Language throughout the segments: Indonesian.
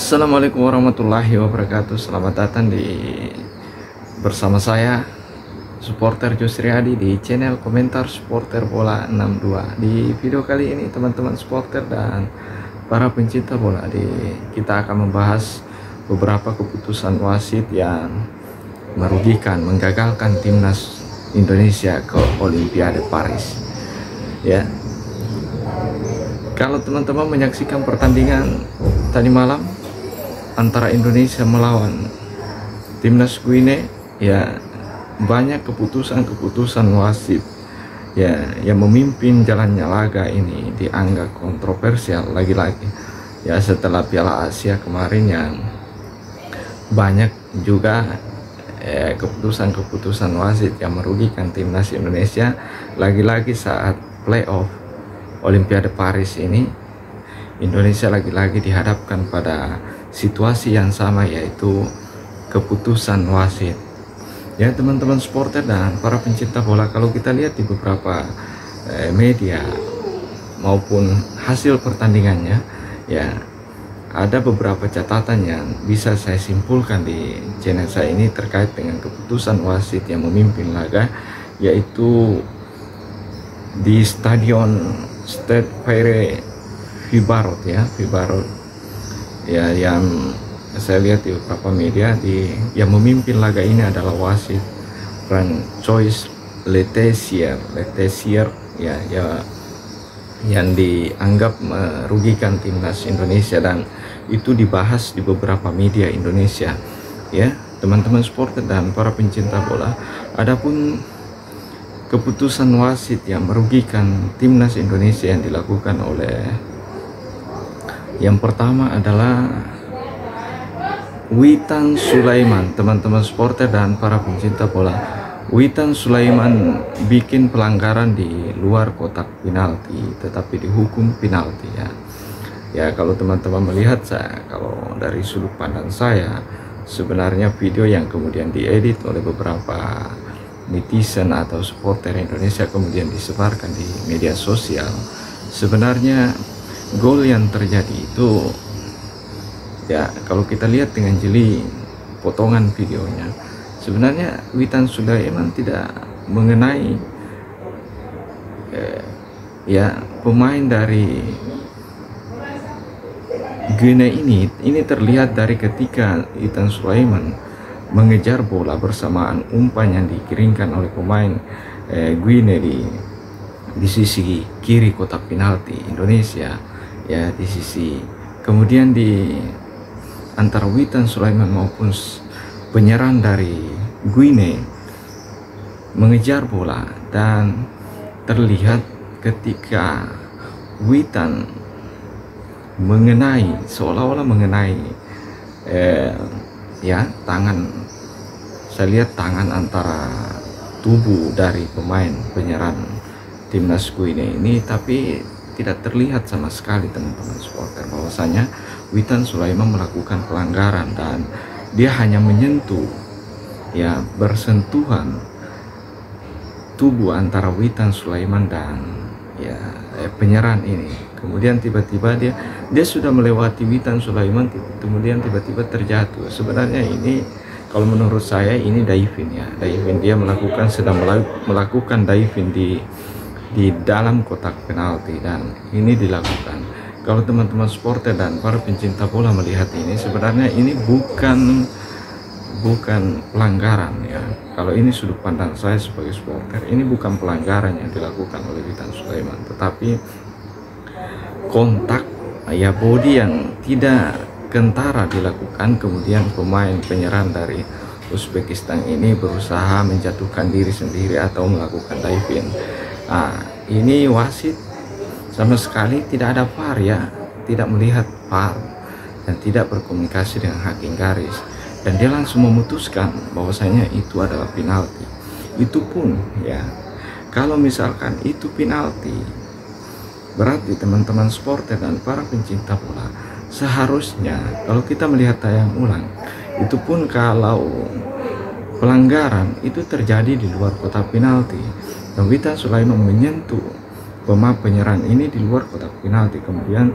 Assalamualaikum warahmatullahi wabarakatuh. Selamat datang bersama saya supporter Jusriadi di channel komentar supporter bola 62. Di video kali ini teman-teman supporter dan para pencinta bola, kita akan membahas beberapa keputusan wasit yang merugikan, menggagalkan timnas Indonesia ke Olimpiade Paris. Ya, kalau teman-teman menyaksikan pertandingan tadi malam antara Indonesia melawan timnas Guinea, ya banyak keputusan wasit ya yang memimpin jalannya laga ini dianggap kontroversial lagi-lagi ya, setelah Piala Asia kemarin yang banyak juga keputusan wasit yang merugikan timnas Indonesia. Lagi-lagi saat playoff Olimpiade Paris ini, Indonesia lagi-lagi dihadapkan pada situasi yang sama, yaitu keputusan wasit. Ya teman-teman supporter dan para pencinta bola, kalau kita lihat di beberapa media maupun hasil pertandingannya, ya ada beberapa catatan yang bisa saya simpulkan di channel saya ini terkait dengan keputusan wasit yang memimpin laga, yaitu di Stadion Stade Pierre Vibarot ya, yang saya lihat di beberapa media yang memimpin laga ini adalah wasit Francois Letessier ya yang dianggap merugikan timnas Indonesia, dan itu dibahas di beberapa media Indonesia ya teman-teman supporter dan para pencinta bola. Adapun keputusan wasit yang merugikan timnas Indonesia yang dilakukan oleh, yang pertama adalah Witan Sulaiman. Teman-teman supporter dan para pencinta bola, Witan Sulaiman bikin pelanggaran di luar kotak penalti tetapi dihukum penalti ya kalau teman-teman melihat, kalau dari sudut pandang saya, sebenarnya video yang kemudian diedit oleh beberapa netizen atau supporter Indonesia kemudian disebarkan di media sosial, sebenarnya gol yang terjadi itu ya kalau kita lihat dengan jeli potongan videonya, sebenarnya Witan Sulaiman tidak mengenai ya pemain dari Guinea ini terlihat dari ketika Witan Sulaiman mengejar bola bersamaan umpan yang dikirimkan oleh pemain Guinea di sisi kiri kotak penalti Indonesia ya, di sisi kemudian di antara Witan Sulaiman maupun penyerang dari Guinea mengejar bola, dan terlihat ketika Witan seolah-olah mengenai ya tangan, saya lihat tangan antara tubuh dari pemain penyerang timnas Guinea ini, tapi tidak terlihat sama sekali teman-teman supporter bahwasanya Witan Sulaiman melakukan pelanggaran, dan dia hanya menyentuh ya bersentuhan tubuh antara Witan Sulaiman dan ya penyerang ini. Kemudian tiba-tiba dia sudah melewati Witan Sulaiman, kemudian tiba-tiba terjatuh. Sebenarnya ini kalau menurut saya ini diving ya, dia sedang melakukan diving di dalam kotak penalti, dan ini dilakukan. Kalau teman-teman supporter dan para pencinta bola melihat ini, sebenarnya ini bukan pelanggaran ya. Kalau ini sudut pandang saya sebagai supporter, ini bukan pelanggaran yang dilakukan oleh Witan Sulaiman, tetapi kontak ya body yang tidak kentara dilakukan. Kemudian pemain penyerang dari Uzbekistan ini berusaha menjatuhkan diri sendiri atau melakukan diving. Ini wasit sama sekali tidak ada VAR ya, tidak melihat VAR dan tidak berkomunikasi dengan hakim garis, dan dia langsung memutuskan bahwasanya itu adalah penalti. Itu pun ya kalau misalkan itu penalti, berarti teman-teman supporter dan para pencinta bola, seharusnya kalau kita melihat tayang ulang, itu pun kalau pelanggaran itu terjadi di luar kotak penalti, dan Witan Sulaiman menyentuh pemain penyerang ini di luar kotak penalti, kemudian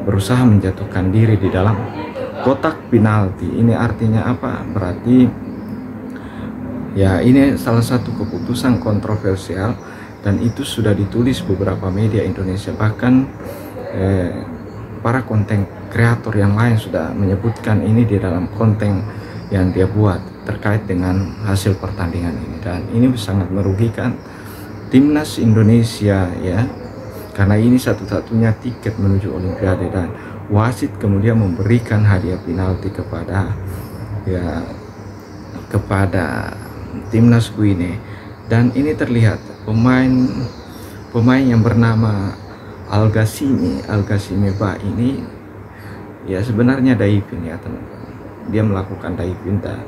berusaha menjatuhkan diri di dalam kotak penalti. Ini artinya apa? Berarti ya ini salah satu keputusan kontroversial, dan itu sudah ditulis beberapa media Indonesia, bahkan para konten kreator yang lain sudah menyebutkan ini di dalam konten yang dia buat terkait dengan hasil pertandingan ini. Dan ini sangat merugikan timnas Indonesia ya, karena ini satu-satunya tiket menuju Olimpiade, dan wasit kemudian memberikan hadiah penalti kepada timnas Guinea. Dan ini terlihat pemain yang bernama Al-Ghassimi Ba ini ya sebenarnya diving ya teman-teman. Dia melakukan diving dan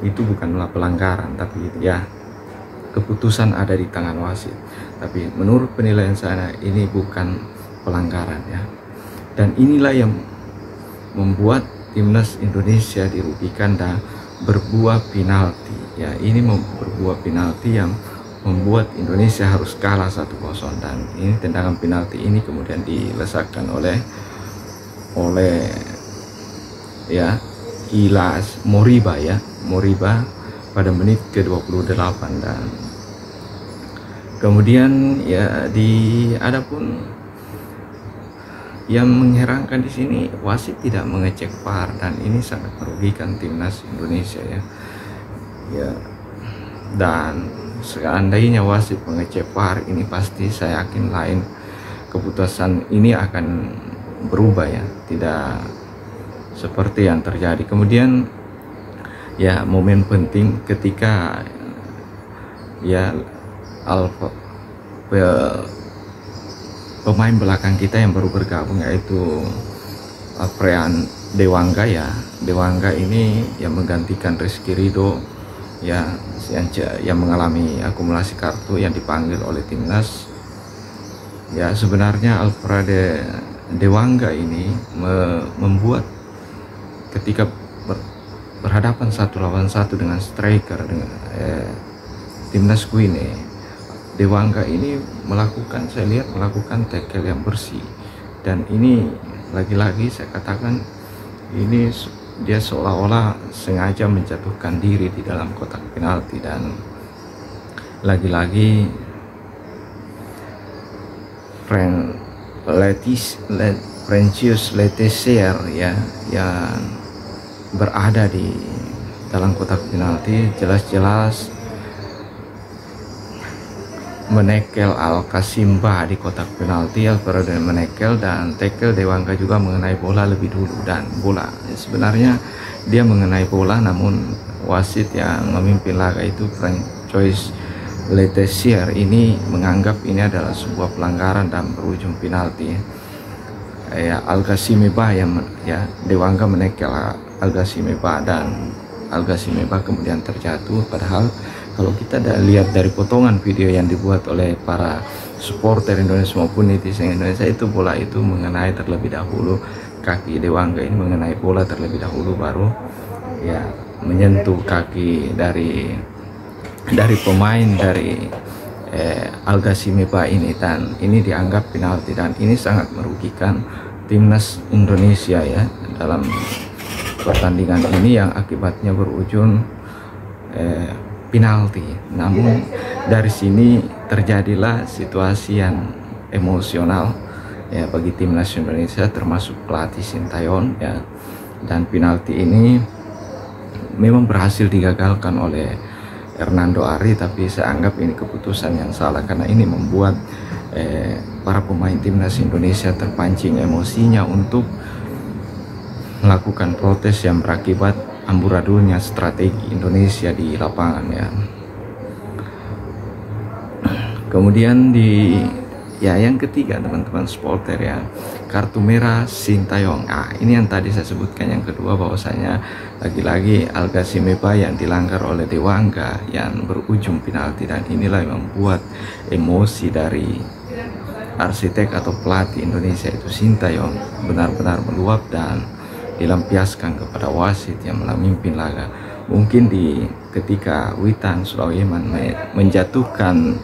itu bukanlah pelanggaran, tapi ya keputusan ada di tangan wasit. Tapi menurut penilaian saya ini bukan pelanggaran ya. Dan inilah yang membuat timnas Indonesia dirugikan dan berbuah penalti ya. Ini berbuah penalti yang membuat Indonesia harus kalah 1-0, dan ini tendangan penalti ini kemudian dilesakkan oleh ya Ilas Moriba pada menit ke-28. Dan kemudian ya adapun yang mengherankan di sini, wasit tidak mengecek VAR, dan ini sangat merugikan timnas Indonesia ya. Dan seandainya wasit mengecek VAR, ini pasti saya yakin lain keputusan ini akan berubah ya, tidak seperti yang terjadi. Kemudian ya momen penting ketika ya pemain belakang kita yang baru bergabung, yaitu Alfrean Dewangga ya. Dewangga ini yang menggantikan Rizky Ridho ya, yang mengalami akumulasi kartu yang dipanggil oleh timnas. Ya sebenarnya Alfrean Dewangga ini membuat ketika berhadapan 1 lawan 1 dengan striker dengan timnas Guinea, Dewangga ini saya lihat melakukan tackle yang bersih, dan ini lagi-lagi saya katakan ini dia seolah-olah sengaja menjatuhkan diri di dalam kotak penalti. Dan lagi-lagi Francis Letessier ya, yang berada di dalam kotak penalti jelas-jelas menekel Al-Ghassimi Ba di kotak penalti. Alfredo menekel dan tackle Dewangga juga mengenai bola lebih dulu, dan bola sebenarnya dia mengenai bola, namun wasit yang memimpin laga itu Francis Letessier ini menganggap ini adalah sebuah pelanggaran dan berujung penalti ya. Al-Ghassimi Ba yang ya, Dewangga menekel Al-Ghassimi Ba, dan Al-Ghassimi Ba kemudian terjatuh. Padahal kalau kita lihat dari potongan video yang dibuat oleh para supporter Indonesia maupun netizen Indonesia, itu bola itu mengenai terlebih dahulu kaki Dewangga ini, mengenai bola terlebih dahulu, baru ya menyentuh kaki dari pemain dari Al-Ghassimi Ba ini, dan ini dianggap penalti. Dan ini sangat merugikan timnas Indonesia ya dalam pertandingan ini, yang akibatnya berujung penalti. Namun dari sini terjadilah situasi yang emosional ya bagi timnas Indonesia, termasuk pelatih Sintayong ya. Dan penalti ini memang berhasil digagalkan oleh Hernando Ari, tapi saya anggap ini keputusan yang salah, karena ini membuat para pemain timnas Indonesia terpancing emosinya untuk melakukan protes yang berakibat amburadulnya strategi Indonesia di lapangan ya. Kemudian yang ketiga teman-teman supporter ya, kartu merah Sintayong. Ini yang tadi saya sebutkan yang kedua, bahwasanya lagi-lagi Al-Ghassimi Ba yang dilanggar oleh Dewangga yang berujung penalti, dan inilah yang membuat emosi dari arsitek atau pelatih Indonesia itu Sintayong benar-benar meluap dan dilampiaskan kepada wasit yang memimpin laga. Mungkin ketika Witan Sulaiman menjatuhkan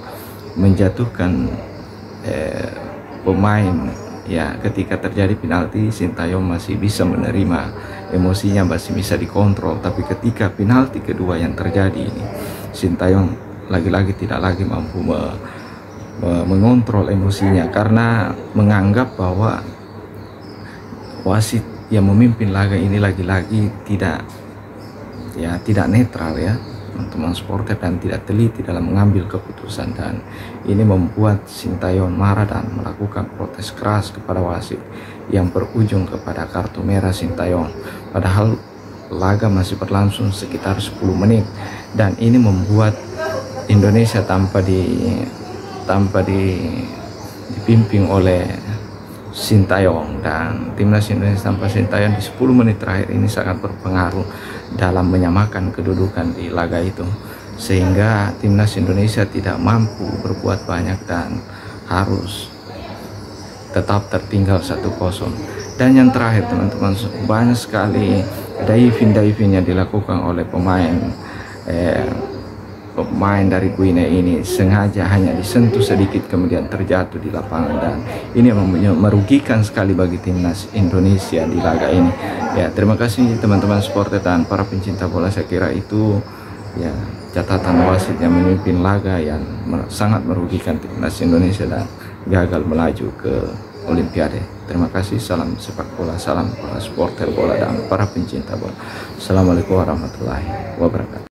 pemain ya, ketika terjadi penalti Sintayong masih bisa menerima emosinya masih bisa dikontrol. Tapi ketika penalti kedua yang terjadi ini, Sintayong lagi-lagi tidak lagi mampu mengontrol emosinya, karena menganggap bahwa wasit yang memimpin laga ini lagi-lagi tidak netral ya, teman-teman supporter, dan tidak teliti dalam mengambil keputusan. Dan ini membuat Sintayong marah dan melakukan protes keras kepada wasit yang berujung kepada kartu merah Sintayong, padahal laga masih berlangsung sekitar 10 menit. Dan ini membuat Indonesia tanpa dipimpin oleh Sintayong, dan timnas Indonesia tanpa Sintayong di 10 menit terakhir ini sangat berpengaruh dalam menyamakan kedudukan di laga itu, sehingga timnas Indonesia tidak mampu berbuat banyak dan harus tetap tertinggal 1-0. Dan yang terakhir teman-teman, banyak sekali diving yang dilakukan oleh pemain dari Guinea ini, sengaja hanya disentuh sedikit kemudian terjatuh di lapangan, dan ini merugikan sekali bagi timnas Indonesia di laga ini. Ya, terima kasih teman-teman supporter dan para pencinta bola. Saya kira itu ya catatan wasit yang memimpin laga yang sangat merugikan timnas Indonesia dan gagal melaju ke Olimpiade. Terima kasih, salam sepak bola, salam para supporter bola dan para pencinta bola. Assalamualaikum warahmatullahi wabarakatuh.